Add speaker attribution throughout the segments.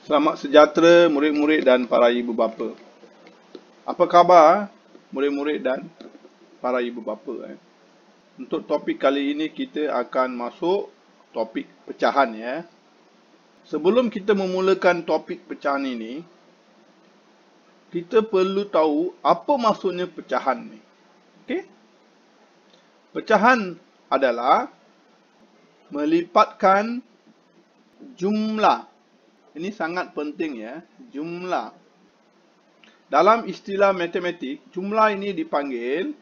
Speaker 1: Selamat sejahtera murid-murid dan para ibu bapa. Apa khabar murid-murid dan para ibu bapa? Untuk topik kali ini kita akan masuk topik pecahan ya. Sebelum kita memulakan topik pecahan ini, kita perlu tahu apa maksudnya pecahan ni. Okey? Pecahan adalah melipatkan jumlah. Ini sangat penting ya, jumlah. Dalam istilah matematik, jumlah ini dipanggil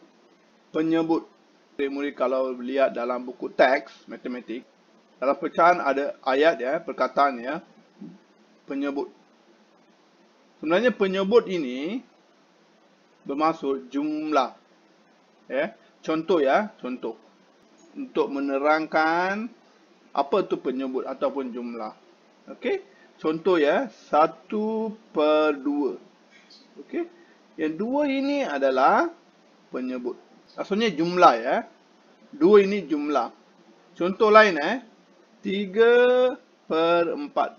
Speaker 1: penyebut. Murid kalau lihat dalam buku teks matematik, dalam pecahan ada ayat ya, perkataan ya, penyebut. Sebenarnya penyebut ini bermaksud jumlah. Ya, contoh ya, contoh. Untuk menerangkan apa itu penyebut ataupun jumlah. Okey? Contoh ya, 1/2. Okey? Yang 2 ini adalah penyebut. Maksudnya jumlah ya. 2 ini jumlah. Contoh lain 3/4.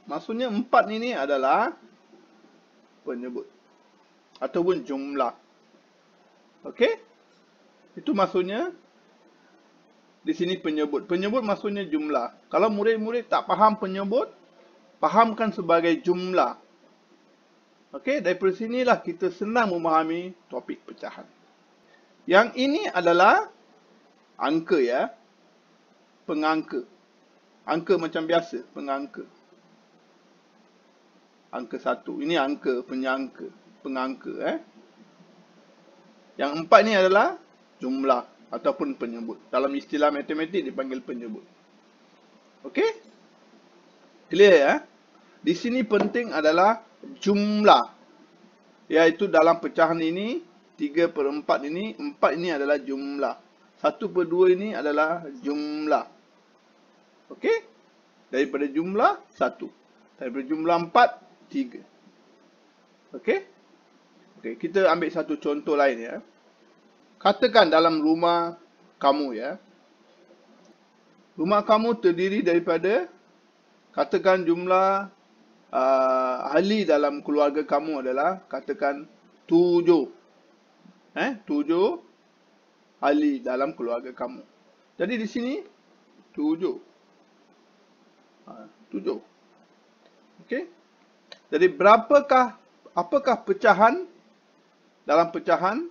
Speaker 1: Maksudnya 4 ini adalah penyebut ataupun jumlah. Okey? Itu maksudnya di sini penyebut. Penyebut maksudnya jumlah. Kalau murid-murid tak faham penyebut, fahamkan sebagai jumlah. Okey, daripada sinilah kita senang memahami topik pecahan. Yang ini adalah angka ya. Pengangka. Angka macam biasa, pengangka. Angka 1. Ini angka, penyangka, pengangka Yang 4 ni adalah jumlah ataupun penyebut. Dalam istilah matematik dipanggil penyebut. Okey? Clear ya? Di sini penting adalah jumlah. Iaitu dalam pecahan ini 3/4 ini, 4 ini adalah jumlah. 1/2 ini adalah jumlah. Okey? Daripada jumlah 1. Daripada jumlah 4, 3. Okey? Okey, kita ambil satu contoh lain ya. Katakan dalam rumah kamu ya. Rumah kamu terdiri daripada, katakan jumlah ahli dalam keluarga kamu adalah, katakan 7. 7 ahli dalam keluarga kamu. Jadi di sini 7. 7. Okey? Jadi apakah pecahan dalam pecahan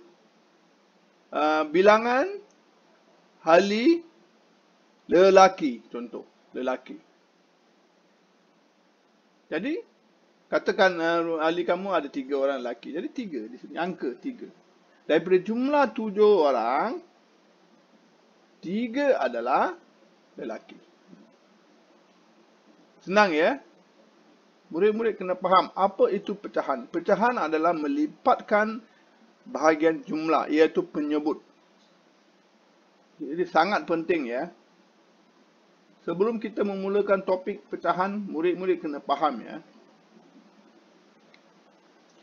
Speaker 1: bilangan ahli lelaki, contoh lelaki. Jadi katakan ahli kamu ada 3 orang lelaki. Jadi 3 di sini, angka 3. Daripada jumlah 7 orang, 3 adalah lelaki. Senang ya? Murid-murid kena faham apa itu pecahan. Pecahan adalah melipatkan bahagian jumlah, iaitu penyebut. Jadi sangat penting ya. Sebelum kita memulakan topik pecahan, murid-murid kena faham ya.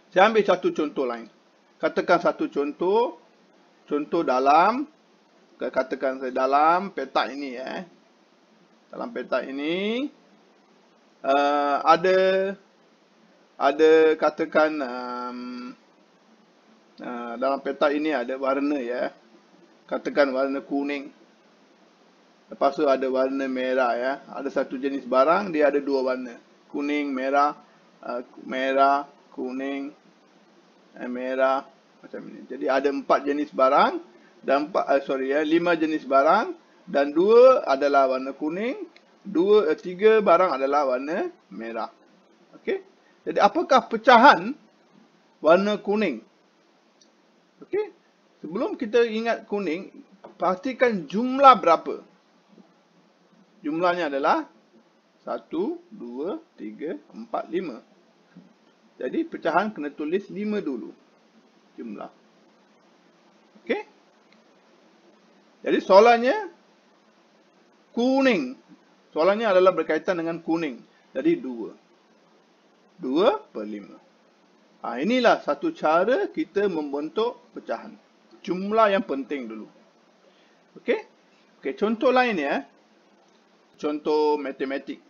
Speaker 1: Saya ambil satu contoh lain. Katakan satu contoh. Contoh dalam, katakan saya dalam petak ini ya. Dalam petak ini ada katakan dalam petak ini ada warna ya. Katakan warna kuning. Lepas tu ada warna merah ya. Ada satu jenis barang, dia ada 2 warna. Kuning, merah, merah, kuning, merah, macam ini. Jadi ada 4 jenis barang dan 5 jenis barang dan 2 adalah warna kuning, 3 barang adalah warna merah. Okey? Jadi apakah pecahan warna kuning? Okey? Sebelum kita ingat kuning, pastikan jumlah berapa. Jumlahnya adalah 1, 2, 3, 4, 5. Jadi pecahan kena tulis 5 dulu. Jumlah. Okey? Jadi soalannya kuning. Soalannya adalah berkaitan dengan kuning. Jadi 2. 2/5. Inilah satu cara kita membentuk pecahan. Jumlah yang penting dulu. Okey? Okey, contoh lain ya. Contoh matematik.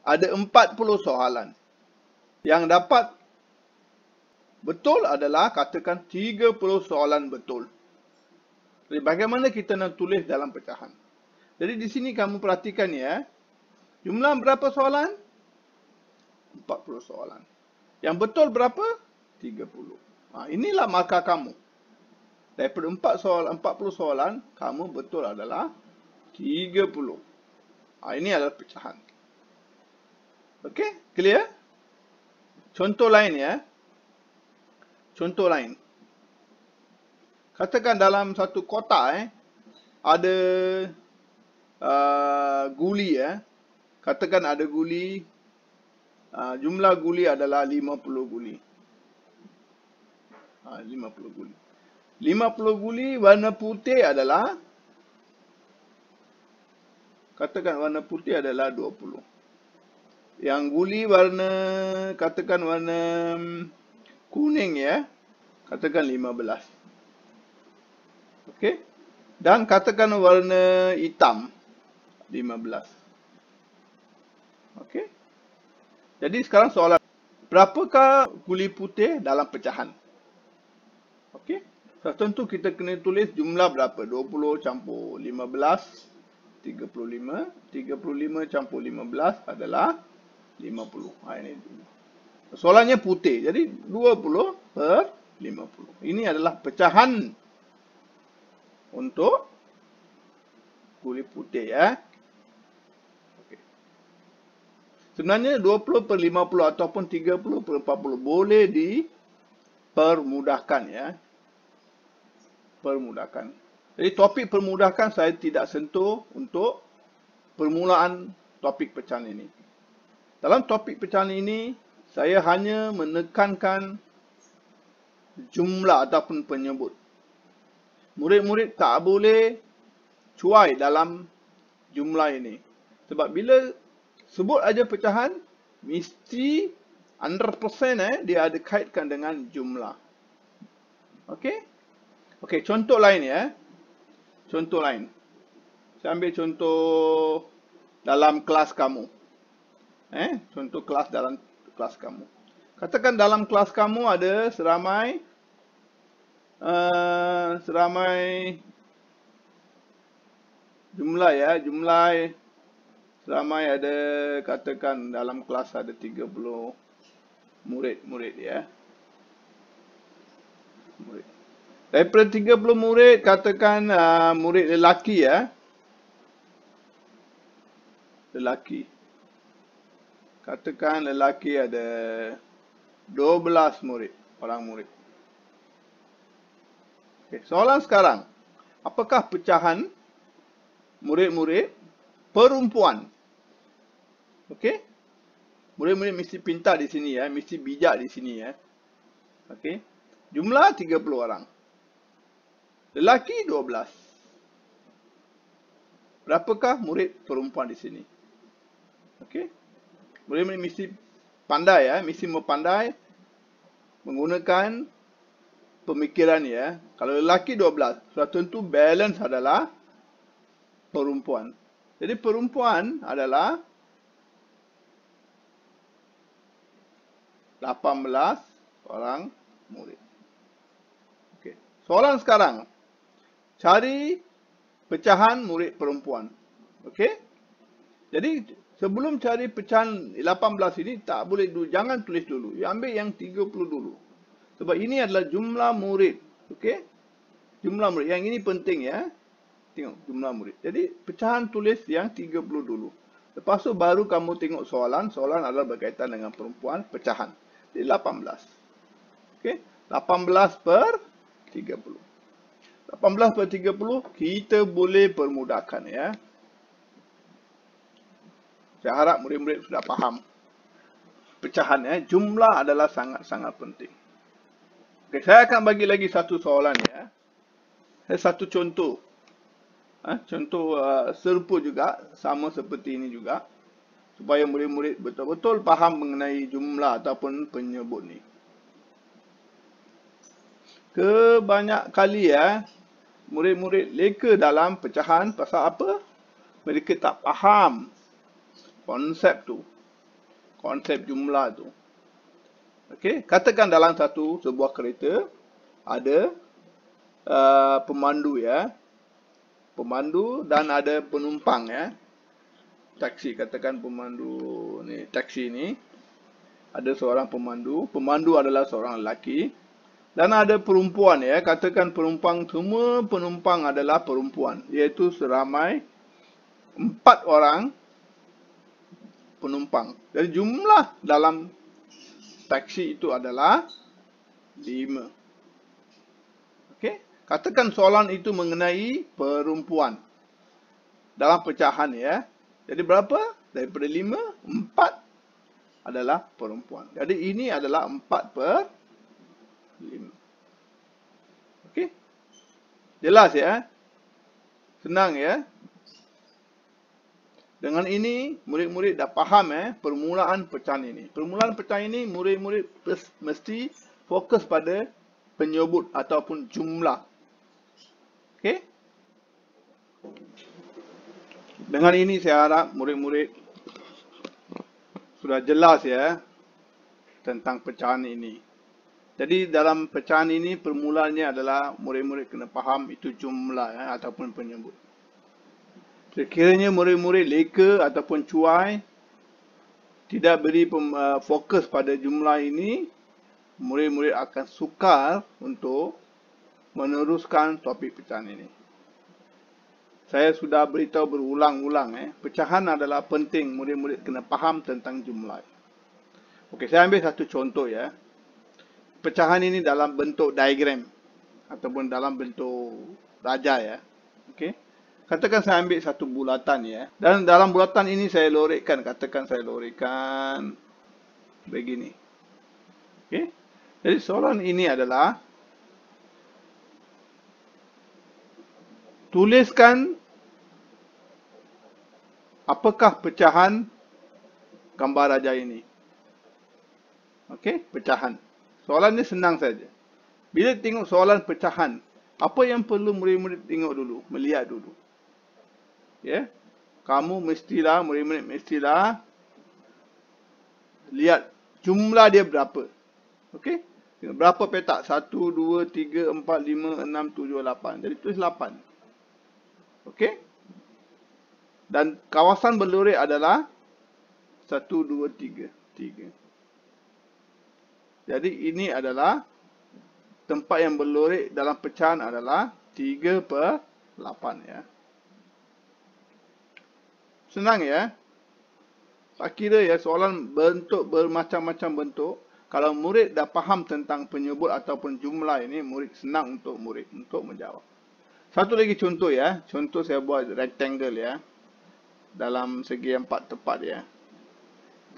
Speaker 1: Ada 40 soalan. Yang dapat betul adalah katakan 30 soalan betul. Jadi bagaimana kita nak tulis dalam pecahan? Jadi di sini kamu perhatikan ya. Jumlah berapa soalan? 40 soalan. Yang betul berapa? 30. Inilah markah kamu. Daripada 40 soalan, kamu betul adalah 30. Ini adalah pecahan. Okey, clear? Contoh lain ya. Contoh lain. Katakan dalam satu kotak ada guli ya. Katakan ada guli, jumlah guli adalah 50 guli. 50 guli. 50 guli warna putih adalah, katakan warna putih adalah 20. Yang guli warna, katakan warna kuning ya, katakan 15. Okey. Dan katakan warna hitam 15. Okey. Jadi sekarang soalan, berapakah guli putih dalam pecahan? Okey. Tentu kita kena tulis jumlah berapa? 20 campur 15, 35. 35 campur 15 adalah 50. Ini soalannya putih. Jadi 20 per 50. Ini adalah pecahan untuk guli putih ya. Okay. Sebenarnya 20 per 50 ataupun 30 per 40 boleh dipermudahkan ya. Permudahkan. Jadi topik permudahkan saya tidak sentuh untuk permulaan topik pecahan ini. Dalam topik pecahan ini, saya hanya menekankan jumlah ataupun penyebut. Murid-murid tak boleh cuai dalam jumlah ini. Sebab bila sebut aja pecahan, mesti 100% dia ada kaitkan dengan jumlah. Okey? Okey, contoh lain ya. Contoh lain. Saya ambil contoh dalam kelas kamu. Contoh kelas dalam kelas kamu. Katakan dalam kelas kamu ada seramai jumlah ya, jumlah seramai ada, katakan dalam kelas ada 30 murid ya. Murid. Daripada 30 murid, katakan murid lelaki ya. Lelaki. Katakan lelaki ada 12 murid, orang murid. Okay, soalan sekarang. Apakah pecahan murid-murid perempuan? Okey? Murid-murid mesti pintar di sini ya, mesti bijak di sini ya. Okey. Jumlah 30 orang. Lelaki 12. Berapakah murid perempuan di sini? Okey. Murid-murid mesti pandai ya, mesti pandai menggunakan pemikiran ya. Kalau lelaki 12, sudah tentu balance adalah perempuan. Jadi perempuan adalah 18 orang murid. Okey. Soalan sekarang. Cari pecahan murid perempuan. Okey? Jadi sebelum cari pecahan 18 ini tak boleh dulu, jangan tulis dulu. Ya, ambil yang 30 dulu. Sebab ini adalah jumlah murid. Okey? Jumlah murid. Yang ini penting ya. Tengok jumlah murid. Jadi pecahan tulis yang 30 dulu. Lepas tu baru kamu tengok soalan. Soalan adalah berkaitan dengan perempuan, pecahan. Jadi 18. Okey? 18 per 30. 18 per 30 kita boleh permudahkan ya. Saya harap murid-murid sudah faham pecahan ya. Jumlah adalah sangat-sangat penting. Okay, saya akan bagi lagi satu soalan ya. Satu contoh. Contoh serupa juga, sama seperti ini juga. Supaya murid-murid betul-betul faham mengenai jumlah ataupun penyebut ni. Kebanyak kali ya, murid-murid leka dalam pecahan pasal apa? Mereka tak faham konsep tu. Konsep jumlah tu. Okey, katakan dalam sebuah kereta ada pemandu ya. Pemandu dan ada penumpang ya. Taksi, katakan pemandu ni, taksi ni ada seorang pemandu. Pemandu adalah seorang lelaki dan ada perempuan ya. Katakan penumpang, semua penumpang adalah perempuan, iaitu seramai 4 orang penumpang. Jadi jumlah dalam taksi itu adalah 5. Okey, katakan soalan itu mengenai perempuan dalam pecahan ya. Jadi berapa? Daripada 5, 4 adalah perempuan. Jadi ini adalah 4/5. Okey? Jelas ya? Senang ya? Dengan ini murid-murid dah faham permulaan pecahan ini. Permulaan pecahan ini murid-murid mesti fokus pada penyebut ataupun jumlah. Okey? Dengan ini saya harap murid-murid sudah jelas ya tentang pecahan ini. Jadi dalam pecahan ini permulaannya adalah murid-murid kena faham itu jumlah ya, ataupun penyebut. Sekiranya murid-murid leka ataupun cuai tidak beri fokus pada jumlah ini, murid-murid akan sukar untuk meneruskan topik pecahan ini. Saya sudah beritahu berulang-ulang pecahan adalah penting, murid-murid kena faham tentang jumlah. Okey, saya ambil satu contoh ya. Pecahan ini dalam bentuk diagram ataupun dalam bentuk raja ya. Okey. Katakan saya ambil satu bulatan ya. Dan dalam bulatan ini saya lorikkan, katakan saya lorikkan begini. Okey. Jadi soalan ini adalah tuliskan apakah pecahan gambar raja ini. Okey, pecahan. Soalan ni senang saja. Bila tengok soalan pecahan, apa yang perlu murid-murid tengok dulu? Melihat dulu. Ya. Kamu mestilah, murid-murid mestilah lihat jumlah dia berapa. Okey? Berapa petak? 1, 2, 3, 4, 5, 6, 7, 8. Jadi tulis 8. Okey? Dan kawasan berlurik adalah 1, 2, 3. 3. Jadi ini adalah tempat yang berlurik dalam pecahan adalah 3/8 ya. Senang ya. Tak kira ya soalan bentuk bermacam-macam bentuk. Kalau murid dah faham tentang penyebut ataupun jumlah ini, murid senang untuk murid untuk menjawab. Satu lagi contoh ya. Contoh saya buat rectangle ya. Dalam segi 4 tepat ya.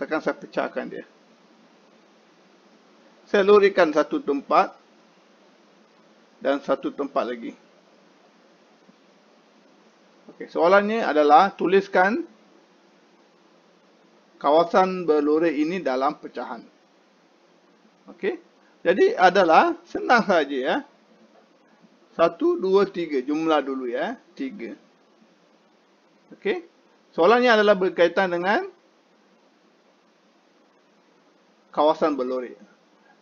Speaker 1: Tekan saya pecahkan dia. Saya lurikkan satu tempat dan satu tempat lagi. Okey, soalannya adalah tuliskan kawasan berlurik ini dalam pecahan. Okey. Jadi adalah senang saja ya. 1, 2, 3 jumlah dulu ya. 3. Okey. Soalannya adalah berkaitan dengan kawasan berlurik.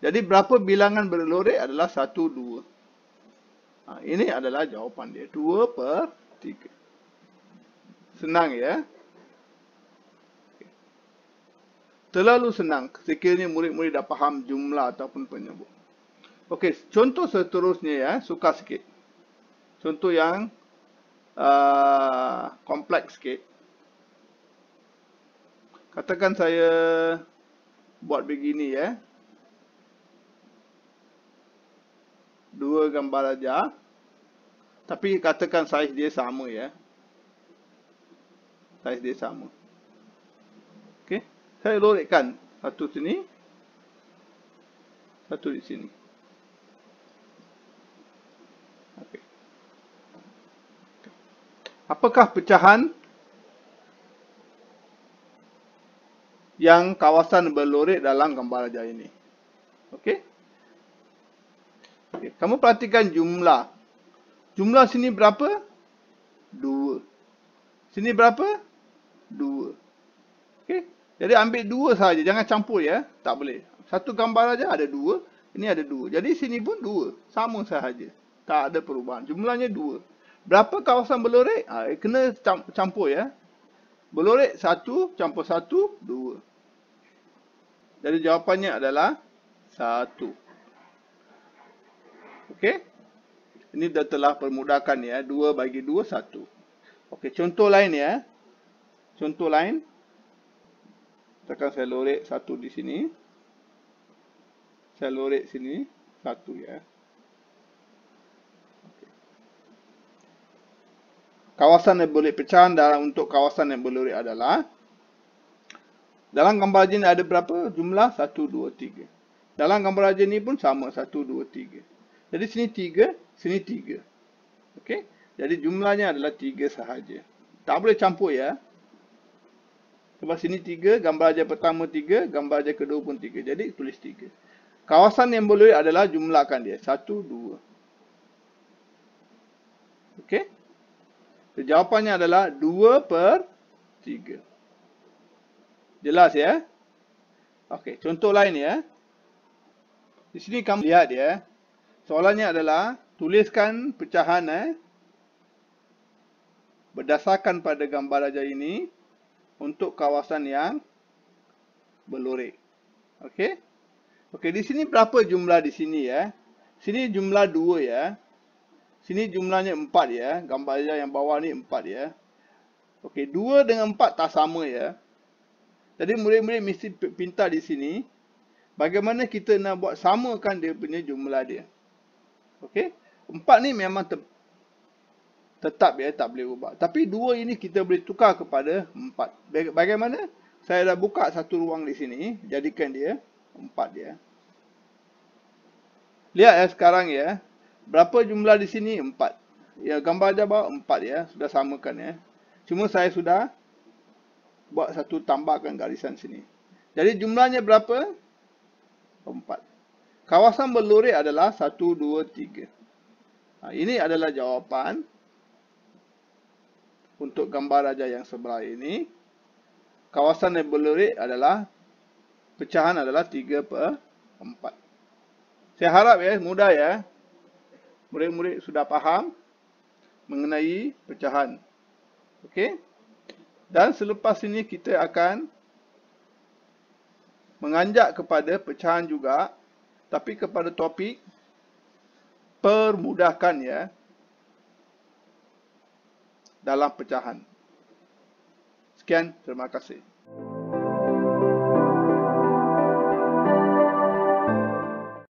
Speaker 1: Jadi berapa bilangan berlurik adalah 1, 2. Ini adalah jawapan dia. 2/3. Senang ya. Terlalu senang sekiranya murid-murid dah faham jumlah ataupun penyebut. Okey, contoh seterusnya ya. Sukar sikit. Contoh yang kompleks sikit. Katakan saya buat begini ya. 2 gambar raja. Tapi katakan saiz dia sama ya. Saiz dia sama. Okey. Saya lorikkan. Satu sini. Satu di sini. Okey. Apakah pecahan yang kawasan berlurik dalam gambar raja ini? Okey. Kamu perhatikan jumlah. Jumlah sini berapa? 2. Sini berapa? 2. Okey. Jadi ambil 2 saja. Jangan campur ya. Tak boleh. Satu gambar aja ada 2. Ini ada 2. Jadi sini pun 2. Sama sahaja. Tak ada perubahan. Jumlahnya 2. Berapa kawasan berlorek? Kena campur ya. Berlorek 1 campur 1, 2. Jadi jawapannya adalah 1. Okey. Ini dah telah permudahkan ya. 2 bagi 2, 1. Okey, contoh lain ya. Contoh lain. Tekan saya lorek 1 di sini. Saya lorek sini 1 ya. Kawasan yang berlorek pecahan dalam untuk kawasan yang berlorek adalah, dalam gambar ini ada berapa jumlah? 1, 2, 3. Dalam gambar ini pun sama 1, 2, 3. Jadi sini 3, sini 3. Okey. Jadi jumlahnya adalah 3 sahaja. Tak boleh campur ya. Sebab sini 3, gambar aja pertama 3, gambar aja kedua pun 3. Jadi tulis 3. Kawasan yang berlorek adalah jumlahkan dia. 1, 2. Okey. Jawapannya adalah 2/3. Jelas ya? Okey, contoh lain ya. Di sini kamu lihat ya. Soalannya adalah tuliskan pecahan berdasarkan pada gambar aja ini untuk kawasan yang berlorek. Okey? Okey, di sini berapa jumlah di sini ya? Sini jumlah 2 ya. Sini jumlahnya 4 ya. Gambar aja yang bawah ni 4 ya. Okey, 2 dengan 4 tak sama ya. Jadi murid-murid mesti pintar di sini bagaimana kita nak buat samakan dia punya jumlah dia. Okey? 4 ni memang tetap ya, tak boleh ubah. Tapi 2 ini kita boleh tukar kepada 4. Bagaimana? Saya dah buka satu ruang di sini, jadikan dia 4 ya. Lihat ya sekarang ya. Berapa jumlah di sini? 4. Ya, gambar aja bawah 4 ya, sudah samakan ya. Cuma saya sudah buat satu tambahkan garisan sini. Jadi jumlahnya berapa? 4. Kawasan berlorek adalah 1, 2, 3. Ini /adalah jawapan untuk gambar aja yang sebelah ini. Kawasan yang berlorek adalah, pecahan adalah 3/4. Saya harap ya, mudah ya. Murid-murid sudah faham mengenai pecahan. Okey? Dan selepas ini kita akan menganjak kepada pecahan juga, tapi kepada topik permudahkan ya dalam pecahan. Sekian, terima kasih.